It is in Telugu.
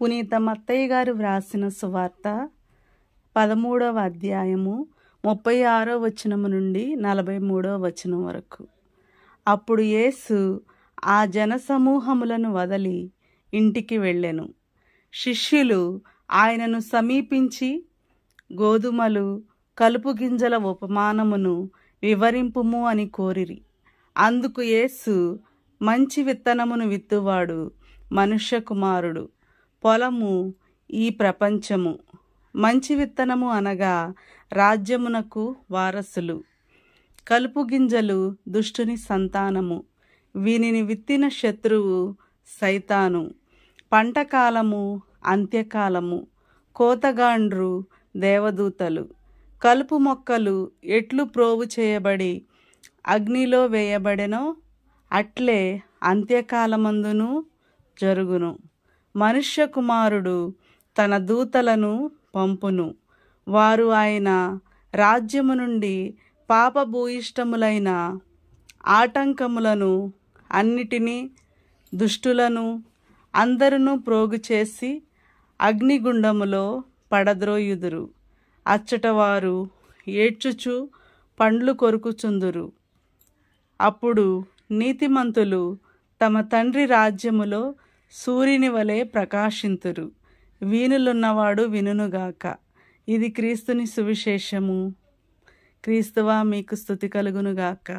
పునీత మత్తయ్య గారు వ్రాసిన సువార్త 13వ అధ్యాయము 36వ వచనము నుండి 43వ వచనం వరకు. అప్పుడు యేసు ఆ జనసమూహములను వదలి ఇంటికి వెళ్ళెను. శిష్యులు ఆయనను సమీపించి, గోధుమలు కలుపు గింజల ఉపమానమును వివరింపుము అని కోరిరి. అందుకు యేసు, మంచి విత్తనమును విత్తువాడు మనుష్య కుమారుడు, పొలము ఈ ప్రపంచము. మంచి విత్తనము అనగా రాజ్యమునకు వారసులు. కలుపు గింజలు దుష్టుని సంతానము. వీనిని విత్తిన శత్రువు సైతాను. పంటకాలము అంత్యకాలము. కోతగాండ్రు దేవదూతలు. కలుపు మొక్కలు ఎట్లు ప్రోవు చేయబడి అగ్నిలో వేయబడెనో అట్లే అంత్యకాలమందును జరుగును. మనుష్య కుమారుడు తన దూతలను పంపును. వారు ఆయన రాజ్యము నుండి పాపభూయిష్టములైన ఆటంకములను అన్నిటినీ, దుష్టులను అందరును ప్రోగు చేసి అగ్నిగుండములో పడద్రోయుదురు. అచ్చట వారు ఏడ్చుచు పండ్లు కొరుకుచుందురు. అప్పుడు నీతిమంతులు తమ తండ్రి రాజ్యములో సూర్యుని వలె ప్రకాశింతురు. వీనులున్నవాడు వినుగాక. ఇది క్రీస్తుని సువిశేషము. క్రీస్తువా, మీకు స్తుతి కలుగునుగాక.